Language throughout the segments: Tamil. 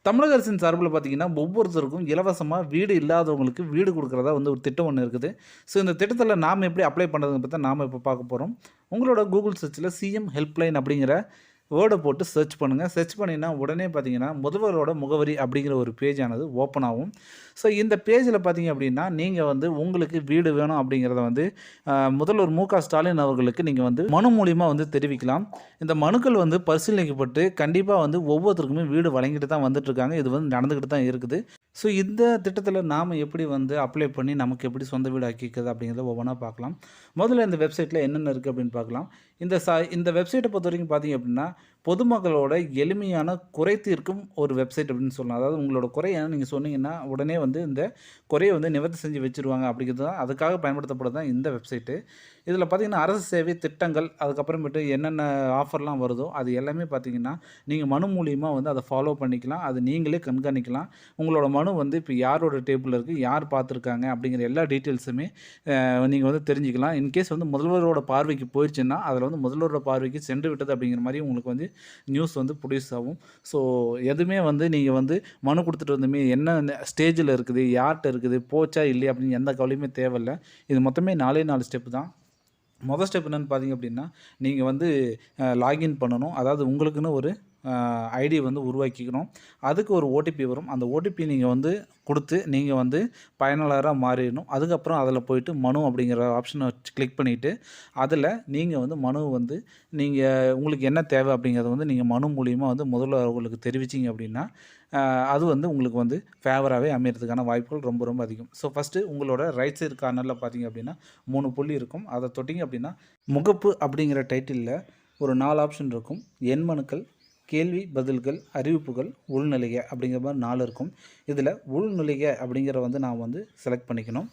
தமிழக அரசின் சார்பில பார்த்தீங்கன்னா, ஒவ்வொருத்தருக்கும் இலவசமா வீடு இல்லாதவங்களுக்கு வீடு குடுக்குறதா வந்து ஒரு திட்டம் ஒண்ணு இருக்குது. ஸோ இந்த திட்டத்தில நாம எப்படி அப்ளை பண்ணுறதுன்னு பத்தி தான் நாம இப்ப பார்க்க போறோம். உங்களோட கூகுள் சர்ச்ல சிஎம் ஹெல்ப்லைன் அப்படிங்கிற வேர்ட போட்டு சர்ச் பண்ணுங்க. சர்ச் பண்ணீங்கன்னா, உடனே பார்த்தீங்கன்னா, முதல்வரோட முகவரி அப்படிங்கிற ஒரு பேஜ் ஆனது ஓப்பன் ஆகும். ஸோ இந்த பேஜ்ல பார்த்தீங்க அப்படின்னா, நீங்க வந்து உங்களுக்கு வீடு வேணும் அப்படிங்கிறத வந்து முதல்வர் மு.க. ஸ்டாலின் அவர்களுக்கு நீங்க வந்து மனு மூலியமா வந்து தெரிவிக்கலாம். இந்த மனுக்கள் வந்து பரிசீலனைக்கப்பட்டு கண்டிப்பா வந்து ஒவ்வொருத்தருக்குமே வீடு வழங்கிட்டு தான் வந்துட்டுருக்காங்க. இது வந்து நடந்துகிட்டு தான் இருக்குது. ஸோ இந்த திட்டத்தில நாம எப்படி வந்து அப்ளை பண்ணி நமக்கு எப்படி சொந்த வீடு ஆக்கிக்கிறது அப்படிங்கிறத ஒவ்வொன்னா பார்க்கலாம். முதல்ல இந்த வெப்சைட்ல என்னென்ன இருக்கு அப்படின்னு பார்க்கலாம். இந்த வெப்சைட்ட பொறுத்தவரைக்கும் பார்த்தீங்க அப்படின்னா, பொதுமக்களோட எளிமையான குறை தீர்க்கும் ஒரு வெப்சைட் அப்படின்னு சொல்லலாம். அதாவது உங்களோட குறைய நீங்க சொன்னீங்கன்னா, உடனே வந்து இந்த குறைய வந்து நிவர்த்தி செஞ்சு வச்சுருவாங்க அப்படிங்கிறது தான் அதுக்காக பயன்படுத்தப்படுறது தான் இந்த வெப்சைட்டு. இதில பார்த்தீங்கன்னா, அரசு சேவை திட்டங்கள், அதுக்கப்புறமேட்டு என்னென்ன ஆஃபர்லாம் வருதோ, அது எல்லாமே பார்த்தீங்கன்னா, நீங்க மனு மூலியமா வந்து அத ஃபாலோ பண்ணிக்கலாம். அது நீங்களே கண்காணிக்கலாம். உங்களோட மனு வந்து இப்ப யாரோட டேபிள்ல இருக்கு, யார் பார்த்துருக்காங்க அப்படிங்கிற எல்லா டீட்டெயில்ஸுமே நீங்க வந்து தெரிஞ்சுக்கலாம். இன்கேஸ் வந்து முதல்வரோட பார்வைக்கு போயிருச்சுன்னா, அதில வந்து முதல்வரோட பார்வைக்கு சென்று விட்டது அப்படிங்கிற மாரி உங்களுக்கு வந்து நியூஸ் வந்து ப்ரொடியூஸ் ஆகும். ஸோ எதுவுமே வந்து நீங்க வந்து மனு குடுத்துட்டு வந்துமே என்ன ஸ்டேஜ்ல இருக்குது, யார்ட்ட இருக்குது, போச்சா இல்லையா அப்படின்னு எந்த கவலையுமே தேவையில்ல. இது மொத்தமே 4 ஸ்டெப் தான். மொதல் ஸ்டெப் என்னன்னு பார்த்தீங்க அப்படின்னா, நீங்க வந்து லாகின் பண்ணணும். அதாவது உங்களுக்குன்னு ஒரு ஐடி வந்து உருவாக்கிக்கணும். அதுக்கு ஒரு ஓடிபி வரும். அந்த ஓடிபி நீங்க வந்து குடுத்து, நீங்க வந்து பயனாளரா மாறிடணும். அதுக்கப்புறம் அதில போயிட்டு மனு அப்படிங்கிற ஆப்ஷன கிளிக் பண்ணிட்டு, அதில நீங்க வந்து மனு வந்து நீங்க உங்களுக்கு என்ன தேவை அப்படிங்கிறத வந்து நீங்க மனு மூலியமா வந்து முதல்ல அவர்களுக்கு தெரிவிச்சீங்க அப்படின்னா, அ அது வந்து உங்களுக்கு வந்து ஃபேவராவே அமையறதுக்கான வாய்ப்புகள் ரொம்ப ரொம்ப அதிகம். ஸோ ஃபர்ஸ்ட்டு உங்களோட ரைட் சைடு கார்னர்ல பார்த்தீங்க அப்படின்னா, 3 புள்ளி இருக்கும். அத தொட்டீங்க அப்படின்னா, முகப்பு அப்படிங்கிற டைட்டில்ல ஒரு 4 ஆப்ஷன் இருக்கும். எண் மனுக்கள், கேள்வி, பதில்கள், அறிவிப்புகள், உள்நுழைக அப்படிங்கிற மாரி 4 இருக்கும். இதில உள்நுழைக அப்படிங்கிறத வந்து நான் வந்து செலக்ட் பண்ணிக்கணும்.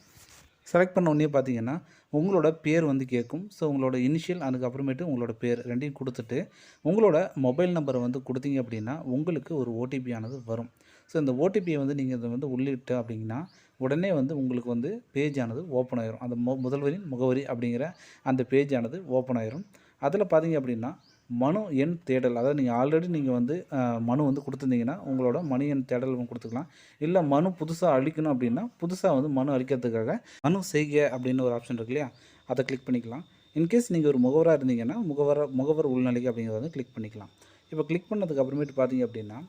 செலக்ட் பண்ண உடனே பார்த்தீங்கன்னா, உங்களோட பேர் வந்து கேட்கும். ஸோ உங்களோட இனிஷியல் அதுக்கப்புறமேட்டு உங்களோட பேர் 2யும் குடுத்துட்டு, உங்களோட மொபைல் நம்பர வந்து குடுத்தீங்க அப்படின்னா, உங்களுக்கு ஒரு ஓடிபி ஆனது வரும். ஸோ இந்த ஓடிபிய வந்து நீங்க இத வந்து உள்ளிட்ட அப்படிங்கன்னா, உடனே வந்து உங்களுக்கு வந்து பேஜ் ஆனது ஓப்பன் ஆயிரும். அந்த முதல்வரின் முகவரி அப்படிங்கிற அந்த பேஜ் ஆனது ஓப்பன் ஆயிரும். அதில பார்த்தீங்க அப்படின்னா, மனு எண் தேடல். அதாவது நீங்க ஆல்ரெடி நீங்க வந்து மனு வந்து குடுத்துருந்தீங்கன்னா, உங்களோட மனு எண் தேடல் குடுத்துக்கலாம். இல்ல மனு புதுசா அளிக்கணும் அப்படின்னா, புதுசா வந்து மனு அளிக்கிறதுக்காக மனு செய்க அப்படின்னு ஒரு ஆப்ஷன் இருக்கு இல்லையா? அத கிளிக் பண்ணிக்கலாம். இன்கேஸ் நீங்க ஒரு முகவரா இருந்தீங்கன்னா, முகவர் உள்நுழைக அப்படிங்கிறத வந்து கிளிக் பண்ணிக்கலாம். இப்போ கிளிக் பண்ணதுக்கு அப்புறமேட்டு பார்த்தீங்க அப்படின்னா,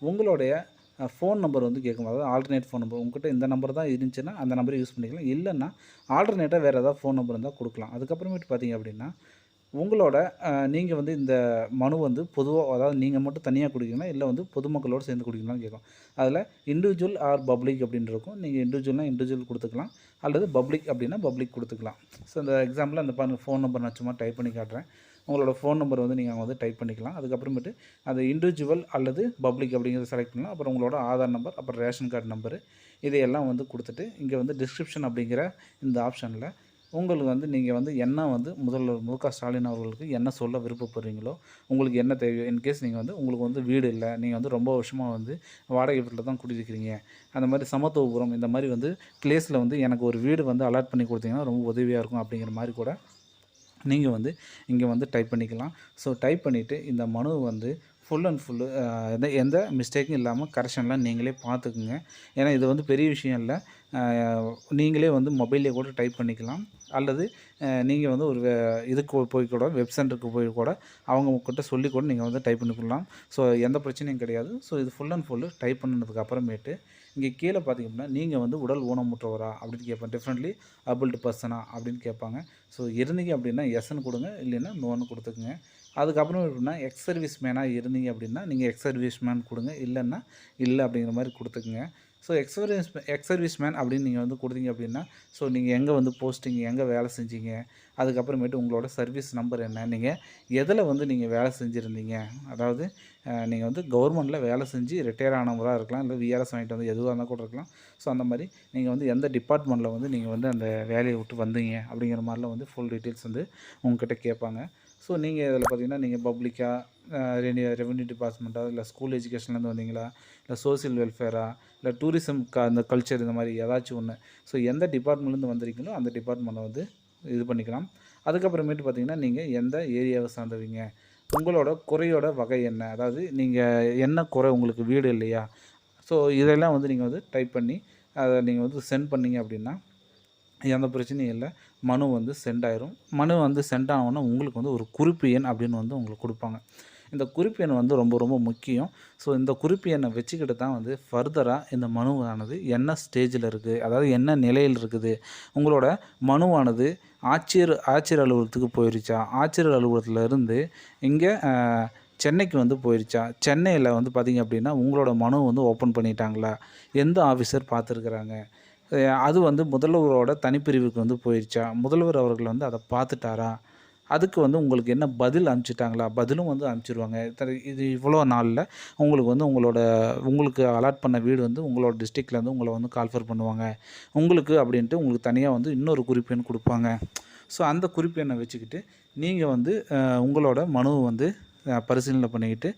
உங்களுடைய ஃபோன் நம்பர் வந்து கேட்கும். அதாவது ஆல்டர்னேட் ஃபோன் நம்பர். உங்ககிட்ட இந்த நம்பர் தான் இருந்துச்சுன்னா, அந்த நம்பர யூஸ் பண்ணிக்கலாம். இல்லன்னா, ஆல்டர்னேட்டா வேற ஏதாவது ஃபோன் நம்பர் இருந்தா குடுக்கலாம். அதுக்கப்புறமேட்டு பார்த்தீங்க அப்படின்னா, உங்களோட நீங்க வந்து இந்த மனு வந்து பொதுவா அதாவது நீங்க மட்டும் தனியா குடுக்கிறீங்களா? இல்ல வந்து பொதுமக்களோட சேர்ந்து குடுக்கிறீங்களான்னு கேட்கும். அதில இண்டிவிஜுவல் ஆர் பப்ளிக் அப்படின்னு இருக்கும். நீங்க இண்டிவிஜுவல்னா இண்டிவிஜுவல் குடுத்துக்கலாம். அல்லது பப்ளிக் அப்படின்னா பப்ளிக் குடுத்துக்கலாம். ஸோ இந்த எக்ஸாம்பிள்ல அந்த பாருங்க ஃபோன் நம்பர் நான் சும்மா டைப் பண்ணி காட்டுறேன். உங்களோட ஃபோன் நம்பர் வந்து நீங்க அங்க வந்து டைப் பண்ணிக்கலாம். அதுக்கப்புறமேட்டு அது இண்டிவிஜுவல் அல்லது பப்ளிக் அப்படிங்கிறத செலக்ட் பண்ணலாம். அப்புறம் உங்களோட ஆதார் நம்பர், அப்புறம் ரேஷன் கார்டு நம்பரு இதையெல்லாம் வந்து குடுத்துட்டு, இங்க வந்து டிஸ்கிரிப்ஷன் அப்படிங்கிற இந்த ஆப்ஷன்ல உங்களுக்கு வந்து நீங்க வந்து என்ன வந்து முதல்வர் மு.க. ஸ்டாலின் அவர்களுக்கு என்ன சொல்ல விருப்பப்படுறீங்களோ, உங்களுக்கு என்ன தேவையோ இன்கேஸ் நீங்க வந்து உங்களுக்கு வந்து வீடு இல்ல, நீங்க வந்து ரொம்ப வருஷமா வந்து வாடகை வீட்ல தான் குடியிருக்கிறீங்க. அந்த மாரி சமத்துவபுரம் இந்த மாரி வந்து பிளேஸ்ல வந்து எனக்கு ஒரு வீடு வந்து அலாட் பண்ணி குடுத்தீங்கன்னா ரொம்ப உதவியா இருக்கும் அப்படிங்கிற மாரி கூட நீங்க வந்து இங்க வந்து டைப் பண்ணிக்கலாம். ஸோ டைப் பண்ணிட்டு இந்த மனுவ வந்து ஃபுல் அண்ட் ஃபுல்லு எந்த எந்த மிஸ்டேக்கும் இல்லாம கரெக்ஷன்லாம் நீங்களே பார்த்துக்குங்க. ஏன்னா இது வந்து பெரிய விஷயம் இல்ல. அ நீங்களே வந்து மொபைல்லயே கூட டைப் பண்ணிக்கலாம். அல்லது நீங்க வந்து ஒரு இதுக்கு போய் கூட வெப் சென்டருக்கு போய் கூட அவங்க கிட்ட சொல்லி கூட நீங்க வந்து டைப் பண்ணிக்கலாம். ஸோ எந்த பிரச்சனையும் கிடையாது. ஸோ இது ஃபுல் அண்ட் ஃபுல்லு டைப் பண்ணதுக்கு அப்புறமேட்டு, இங்க கீழ பார்த்தீங்க அப்படின்னா, நீங்க வந்து உடல் ஊனமுற்றவரா? அப்படின்னு கேட்பாங்க. Differently abled person? அப்படின்னு கேட்பாங்க. ஸோ இருந்தீங்க அப்படின்னா எஸ்ன்னு குடுங்க. இல்லைன்னா நோன்னு குடுத்துக்கங்க. அதுக்கப்புறம் எப்படின்னா, எக்ஸ் சர்வீஸ் மேனா இருந்தீங்க அப்படின்னா, நீங்க எக்ஸ் சர்வீஸ் மேன் குடுங்க. இல்லன்னா, இல்ல அப்படிங்கிற மாரி குடுத்துக்கங்க. ஸோ எக்ஸ் சர்வீஸ் மேன் அப்படின்னு நீங்க வந்து குடுத்தீங்க அப்படின்னா, ஸோ நீங்க எங்க வந்து போஸ்டிங், எங்க வேலை செஞ்சீங்க? அதுக்கப்புறமேட்டு உங்களோட சர்வீஸ் நம்பர் என்ன? நீங்க எதுல வந்து நீங்க வேலை செஞ்சிருந்தீங்க? அதாவது நீங்க வந்து கவர்மெண்ட்ல வேலை செஞ்சு ரிட்டயர் ஆனவங்களா இருக்கலாம். இல்ல விஆர்எஸ் வாங்கிட்டு வந்து எதுவா இருந்தா கூட இருக்கலாம். ஸோ அந்த மாரி நீங்க வந்து எந்த டிபார்ட்மெண்ட்ல வந்து நீங்க வந்து அந்த வேலைய விட்டு வந்தீங்க? அப்படிங்கிற மாரிலாம் வந்து ஃபுல் டீட்டெயில்ஸ் வந்து உங்ககிட்ட கேட்பாங்க. ஸோ நீங்க இதில பார்த்தீங்கன்னா, நீங்க பப்ளிக்கா, ரெவென்யூ டிபார்ட்மெண்ட்டா, இல்ல ஸ்கூல் எஜுகேஷன்லேருந்து வந்தீங்களா? இல்ல சோசியல் வெல்ஃபேரா? இல்ல டூரிசம் அந்த கல்ச்சர் இந்த மாரி ஏதாச்சும் ஒண்ணு. ஸோ எந்த டிபார்ட்மெண்ட்லேருந்து வந்திருக்கீங்களோ, அந்த டிபார்ட்மெண்ட்ட வந்து இது பண்ணிக்கலாம். அதுக்கப்புறமேட்டு பார்த்தீங்கன்னா, நீங்க எந்த ஏரியாவ சார்ந்தவங்க? உங்களோட குறையோட வகை என்ன? அதாவது நீங்கள் என்ன குறை உங்களுக்கு வீடு இல்லையா? ஸோ இதெல்லாம் வந்து நீங்கள் வந்து டைப் பண்ணி அதை நீங்கள் வந்து சென்ட் பண்ணீங்க அப்படின்னா எந்த பிரச்சனையும் இல்லை. மனு வந்து சென்ட் ஆயிரும். மனு வந்து சென்ட் ஆனோனே உங்களுக்கு வந்து ஒரு குறிப்பு எண் அப்படின்னு வந்து உங்களுக்கு குடுப்பாங்க. இந்த குறிப்பு எண் வந்து ரொம்ப ரொம்ப முக்கியம். ஸோ இந்த குறிப்பு எண்ணை வச்சுக்கிட்டு தான் வந்து ஃபர்தரா இந்த மனுவானது என்ன ஸ்டேஜில் இருக்குது, அதாவது என்ன நிலையில் இருக்குது, உங்களோட மனுவானது ஆட்சியர் அலுவலகத்துக்கு போயிருச்சா, ஆட்சியர் அலுவலகத்திலேருந்து இங்கே சென்னைக்கு வந்து போயிருச்சா, சென்னையில் வந்து பார்த்திங்க அப்படின்னா உங்களோட மனு வந்து ஓப்பன் பண்ணிட்டாங்களா, எந்த ஆஃபீஸர் பார்த்துருக்குறாங்க, அது வந்து முதல்வரோட தனிப்பிரிவுக்கு வந்து போயிருச்சா, முதல்வர் அவர்கள் வந்து அதை பார்த்துட்டாரா, அதுக்கு வந்து உங்களுக்கு என்ன பதில் அனுப்பிச்சிட்டாங்களா, பதிலும் வந்து அனுப்பிச்சிருவாங்க. இது இவ்வளோ நாளில் உங்களுக்கு வந்து உங்களுக்கு அலாட் பண்ண வீடு வந்து உங்களோட டிஸ்ட்ரிக்ட்லேருந்து உங்களை வந்து கால்ஃபர் பண்ணுவாங்க. உங்களுக்கு அப்படின்ட்டு உங்களுக்கு தனியாக வந்து இன்னொரு குறிப்பு எண் கொடுப்பாங்க. ஸோ அந்த குறிப்பு எண்ணை வச்சுக்கிட்டு நீங்கள் வந்து உங்களோட மனுவை வந்து பரிசீலனை பண்ணிக்கிட்டு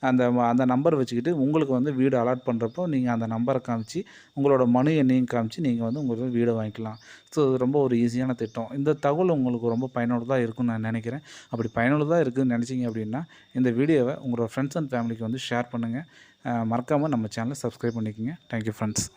அந்த நம்பர் வச்சுக்கிட்டு உங்களுக்கு வந்து வீடு அலாட் பண்ணுறப்போ நீங்கள் அந்த நம்பரை காமிச்சு உங்களோட மனு எண்ணையும் காமிச்சு நீங்கள் வந்து உங்களுக்கு வீடை வாங்கிக்கலாம். ஸோ இது ரொம்ப ஒரு ஈஸியான திட்டம். இந்த தகவல் உங்களுக்கு ரொம்ப பயனுள்ளதாக இருக்கும்னு நான் நினைக்கிறேன். அப்படி பயனுள்ளதாக இருக்குதுன்னு நினச்சிங்க அப்படின்னா இந்த வீடியோவை உங்களோட ஃப்ரெண்ட்ஸ் அண்ட் ஃபேமிலிக்கு வந்து ஷேர் பண்ணுங்கள். மறக்காமல் நம்ம சேனலை சப்ஸ்கிரைப் பண்ணிக்கோங்க. Thank you friends.